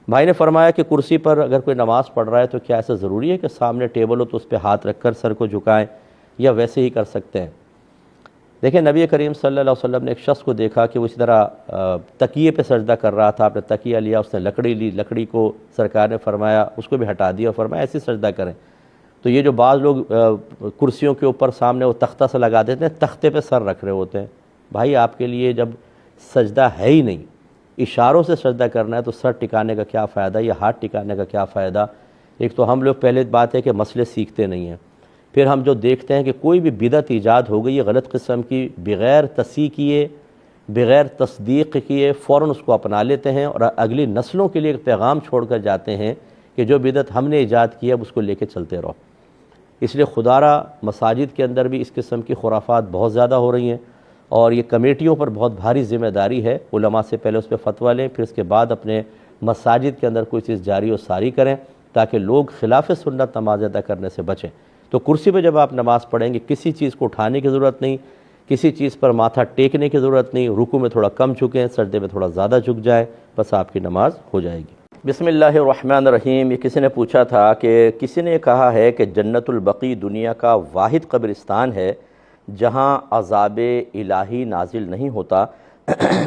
بھائی نے فرمایا کہ کرسی پر اگر کوئی نماز پڑھ رہا ہے تو کیا ایسا ضروری ہے کہ سامنے ٹیبل ہو تو اس پہ ہاتھ رکھ کر سر کو جھکائیں یا ویسے ہی کر سکتے ہیں؟ دیکھیں نبی کریم صلی اللہ علیہ وسلم نے ایک شخص کو دیکھا کہ وہ اسی طرح تکیے پہ سجدہ کر رہا تھا، آپ نے تکیہ لیا، اس نے لکڑی لی، لکڑی کو سرکار نے فرمایا اس کو بھی ہٹا دیا اور فرمایا ایسے سجدہ کریں۔ تو یہ جو بعض لوگ کرسیوں کے اوپر سامنے وہ تختہ سے لگا دیتے ہیں، تختے پہ سر رکھ رہے ہوتے ہیں، بھائی آپ کے لیے جب سجدہ ہے ہی نہیں، اشاروں سے سجدہ کرنا ہے تو سر ٹکانے کا کیا فائدہ یا ہاتھ ٹکانے کا کیا فائدہ؟ ایک تو ہم لوگ پہلے بات ہے کہ مسئلے سیکھتے نہیں ہیں، پھر ہم جو دیکھتے ہیں کہ کوئی بھی بدعت ایجاد ہو گئی ہے غلط قسم کی، بغیر تصحیح کیے، بغیر تصدیق کیے فوراً اس کو اپنا لیتے ہیں اور اگلی نسلوں کے لیے ایک پیغام چھوڑ کر جاتے ہیں کہ جو بدعت ہم نے ایجاد کی ہے اب اس کو لے کے چلتے رہو۔ اس لیے خدا را مساجد کے اندر بھی اس قسم کی خرافات بہت زیادہ ہو رہی ہیں اور یہ کمیٹیوں پر بہت بھاری ذمہ داری ہے، علماء سے پہلے اس پہ فتویٰ لیں، پھر اس کے بعد اپنے مساجد کے اندر کوئی چیز جاری و ساری کریں تاکہ لوگ خلاف سنت نماز ادا کرنے سے بچیں۔ تو کرسی پہ جب آپ نماز پڑھیں گے کسی چیز کو اٹھانے کی ضرورت نہیں، کسی چیز پر ماتھا ٹیکنے کی ضرورت نہیں، رکوع میں تھوڑا کم جھکیں، سجدے میں تھوڑا زیادہ جھک جائے، بس آپ کی نماز ہو جائے گی۔ بسم اللہ الرحمن الرحیم۔ یہ کسی نے پوچھا تھا کہ کسی نے کہا ہے کہ جنت البقیع دنیا کا واحد قبرستان ہے جہاں عذاب الہی نازل نہیں ہوتا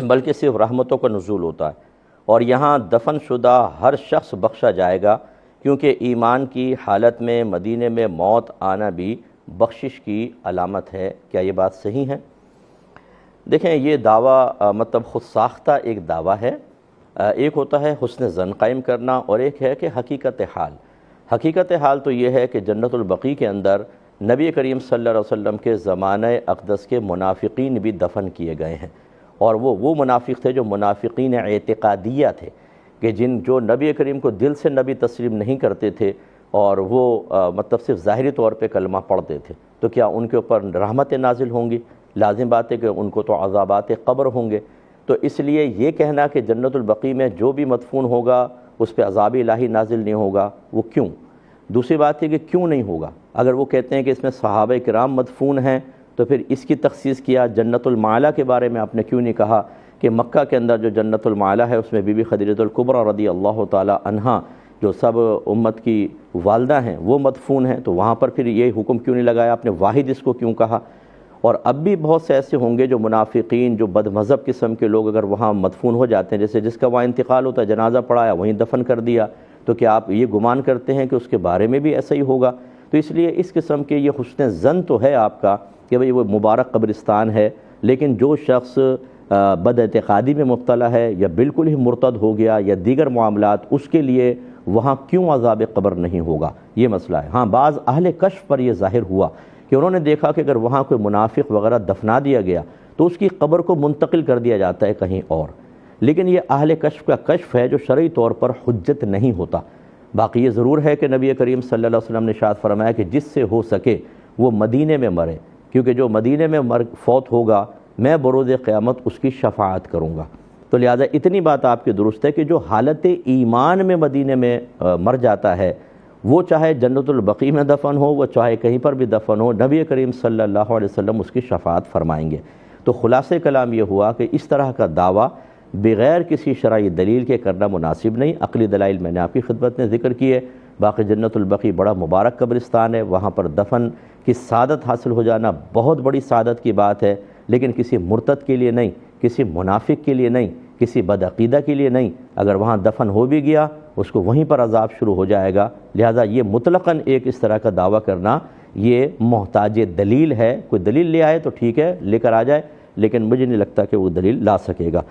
بلکہ صرف رحمتوں کا نزول ہوتا ہے، اور یہاں دفن شدہ ہر شخص بخشا جائے گا کیونکہ ایمان کی حالت میں مدینے میں موت آنا بھی بخشش کی علامت ہے۔ کیا یہ بات صحیح ہے؟ دیکھیں یہ دعویٰ مطلب خود ساختہ ایک دعویٰ ہے، ایک ہوتا ہے حسن ظن قائم کرنا اور ایک ہے کہ حقیقت حال تو یہ ہے کہ جنت البقیع کے اندر نبی کریم صلی اللہ علیہ وسلم کے زمانہ اقدس کے منافقین بھی دفن کیے گئے ہیں، اور وہ منافق تھے جو منافقین اعتقادیہ تھے کہ جو نبی کریم کو دل سے نبی تسلیم نہیں کرتے تھے اور وہ مطلب صرف ظاہری طور پہ کلمہ پڑھتے تھے، تو کیا ان کے اوپر رحمت نازل ہوں گی؟ لازم بات ہے کہ ان کو تو عذابات قبر ہوں گے۔ تو اس لیے یہ کہنا کہ جنت البقیع میں جو بھی مدفون ہوگا اس پہ عذاب الہی نازل نہیں ہوگا، وہ کیوں؟ دوسری بات ہے کہ کیوں نہیں ہوگا؟ اگر وہ کہتے ہیں کہ اس میں صحابہ کرام مدفون ہیں تو پھر اس کی تخصیص کیا جنت المعلا کے بارے میں آپ نے کیوں نہیں کہا کہ مکہ کے اندر جو جنت المعلا ہے اس میں بی بی خدیجہ الکبریٰ رضی اللہ تعالی عنہا جو سب امت کی والدہ ہیں وہ مدفون ہیں، تو وہاں پر پھر یہ حکم کیوں نہیں لگایا آپ نے؟ واحد اس کو کیوں کہا؟ اور اب بھی بہت سے ایسے ہوں گے جو منافقین، جو بد مذہب قسم کے لوگ اگر وہاں مدفون ہو جاتے ہیں، جیسے جس کا وہاں انتقال ہوتا ہے جنازہ پڑھایا وہیں دفن کر دیا، تو کیا آپ یہ گمان کرتے ہیں کہ اس کے بارے میں بھی ایسا ہی ہوگا؟ تو اس لیے اس قسم کے یہ حسن ظن تو ہے آپ کا کہ بھئی وہ مبارک قبرستان ہے، لیکن جو شخص بد اعتقادی میں مبتلا ہے یا بالکل ہی مرتد ہو گیا یا دیگر معاملات، اس کے لیے وہاں کیوں عذاب قبر نہیں ہوگا، یہ مسئلہ ہے۔ ہاں بعض اہل کشف پر یہ ظاہر ہوا کہ انہوں نے دیکھا کہ اگر وہاں کوئی منافق وغیرہ دفنا دیا گیا تو اس کی قبر کو منتقل کر دیا جاتا ہے کہیں اور، لیکن یہ اہل کشف کا کشف ہے جو شرعی طور پر حجت نہیں ہوتا۔ باقی یہ ضرور ہے کہ نبی کریم صلی اللہ علیہ وسلم نے ارشاد فرمایا کہ جس سے ہو سکے وہ مدینے میں مرے، کیونکہ جو مدینے میں فوت ہوگا میں بروز قیامت اس کی شفاعت کروں گا۔ تو لہٰذا اتنی بات آپ کی درست ہے کہ جو حالت ایمان میں مدینے میں مر جاتا ہے وہ چاہے جنت البقیع میں دفن ہو، وہ چاہے کہیں پر بھی دفن ہو، نبی کریم صلی اللہ علیہ وسلم اس کی شفاعت فرمائیں گے۔ تو خلاصہ کلام یہ ہوا کہ اس طرح کا دعویٰ بغیر کسی شرعی دلیل کے کرنا مناسب نہیں۔ عقلی دلائل میں نے آپ کی خدمت میں ذکر کیے۔ باقی جنت البقیع بڑا مبارک قبرستان ہے، وہاں پر دفن کی سعادت حاصل ہو جانا بہت بڑی سعادت کی بات ہے، لیکن کسی مرتد کے لیے نہیں، کسی منافق کے لیے نہیں، کسی بدعقیدہ کے لیے نہیں۔ اگر وہاں دفن ہو بھی گیا اس کو وہیں پر عذاب شروع ہو جائے گا۔ لہٰذا یہ مطلقاً ایک اس طرح کا دعویٰ کرنا یہ محتاج دلیل ہے۔ کوئی دلیل لے آئے تو ٹھیک ہے، لے کر آ جائے، لیکن مجھے نہیں لگتا کہ وہ دلیل لا سکے گا۔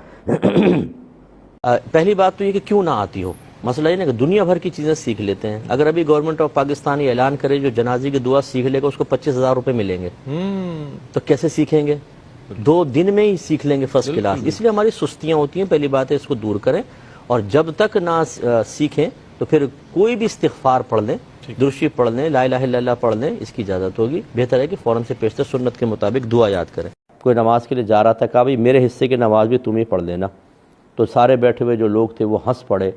پہلی بات تو یہ کہ کیوں نہ آتی ہو، مسئلہ یہ نا کہ دنیا بھر کی چیزیں سیکھ لیتے ہیں۔ اگر ابھی گورنمنٹ آف پاکستان یہ اعلان کرے جو جنازے کی دعا سیکھ لے گا اس کو 25,000 روپے ملیں گے، تو کیسے سیکھیں گے؟ 2 دن میں ہی سیکھ لیں گے فرسٹ کلاس۔ اس لیے ہماری سستیاں ہوتی ہیں، پہلی بات ہے اس کو دور کریں، اور جب تک نہ سیکھیں تو پھر کوئی بھی استغفار پڑھ لیں، درشی پڑھ لیں، لا الہ الا اللہ پڑھ لیں، اس کی اجازت ہوگی۔ بہتر ہے کہ فوراً سے پیشتر سنت کے مطابق دعا یاد کریں۔ کوئی نماز کے لیے جا رہا تھا، کہا بھائی میرے حصے کی نماز بھی تم ہی پڑھ لینا، تو سارے بیٹھے ہوئے جو لوگ تھے وہ ہنس پڑے۔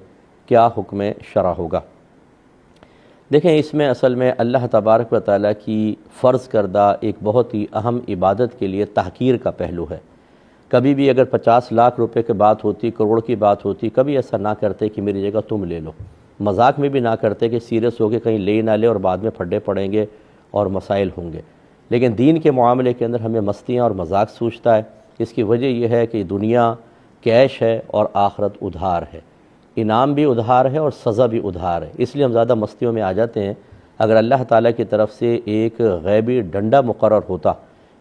کیا حکم شرع ہوگا؟ دیکھیں اس میں اصل میں اللہ تبارک و تعالیٰ کی فرض کردہ ایک بہت ہی اہم عبادت کے لیے تحقیر کا پہلو ہے۔ کبھی بھی اگر 50 لاکھ روپے کی بات ہوتی، کروڑ کی بات ہوتی، کبھی ایسا نہ کرتے کہ میری جگہ تم لے لو، مذاق میں بھی نہ کرتے کہ سیریس ہو کے کہیں لے نہ لے اور بعد میں پھڈے پڑیں گے اور مسائل ہوں گے۔ لیکن دین کے معاملے کے اندر ہمیں مستیاں اور مذاق سوچتا ہے۔ اس کی وجہ یہ ہے کہ دنیا کیش ہے اور آخرت ادھار ہے، انعام بھی ادھار ہے اور سزا بھی ادھار ہے، اس لیے ہم زیادہ مستیوں میں آ جاتے ہیں۔ اگر اللہ تعالیٰ کی طرف سے ایک غیبی ڈنڈا مقرر ہوتا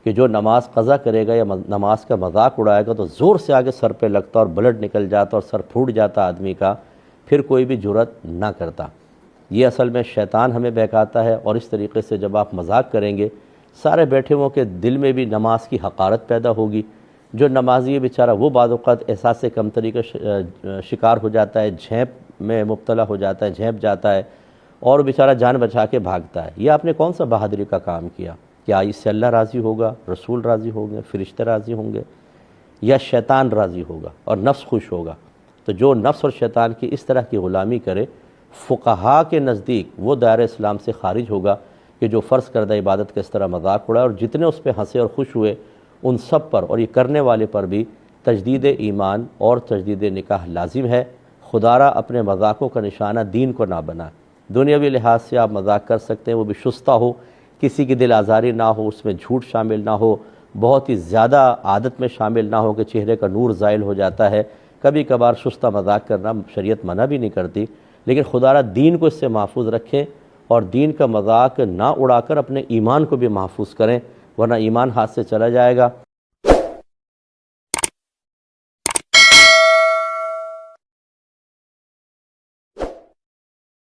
کہ جو نماز قضا کرے گا یا نماز کا مذاق اڑائے گا تو زور سے آگے سر پہ لگتا اور بلڈ نکل جاتا اور سر پھوٹ جاتا آدمی کا، پھر کوئی بھی جرأت نہ کرتا۔ یہ اصل میں شیطان ہمیں بہکاتا ہے، اور اس طریقے سے جب آپ مذاق کریں گے سارے بیٹھے ہوں کے دل میں بھی نماز کی حقارت پیدا ہوگی۔ جو نمازی ہے بیچارہ وہ بعض اوقات احساس کمتری کا شکار ہو جاتا ہے، جھینپ میں مبتلا ہو جاتا ہے، جھینپ جاتا ہے اور بیچارہ جان بچا کے بھاگتا ہے۔ یہ آپ نے کون سا بہادری کا کام کیا؟ کیا اس سے اللہ راضی ہوگا، رسول راضی ہوں گے، فرشتے راضی ہوں گے، یا شیطان راضی ہوگا اور نفس خوش ہوگا؟ تو جو نفس اور شیطان کی اس طرح کی غلامی کرے، فقہا کے نزدیک وہ دائرہ اسلام سے خارج ہوگا کہ جو فرض کردہ عبادت کا اس طرح مذاق اڑائے، اور جتنے اس پہ ہنسے اور خوش ہوئے ان سب پر اور یہ کرنے والے پر بھی تجدید ایمان اور تجدید نکاح لازم ہے۔ خدا را اپنے مذاقوں کا نشانہ دین کو نہ بنا۔ دنیاوی لحاظ سے آپ مذاق کر سکتے ہیں، وہ بھی شستہ ہو، کسی کی دل آزاری نہ ہو، اس میں جھوٹ شامل نہ ہو، بہت ہی زیادہ عادت میں شامل نہ ہو کہ چہرے کا نور زائل ہو جاتا ہے۔ کبھی کبھار شستہ مذاق کرنا شریعت منع بھی نہیں کرتی، لیکن خدا را دین کو اس سے محفوظ رکھیں اور دین کا مذاق نہ اڑا کر اپنے ایمان کو بھی محفوظ کریں، ورنہ ایمان ہاتھ سے چلا جائے گا۔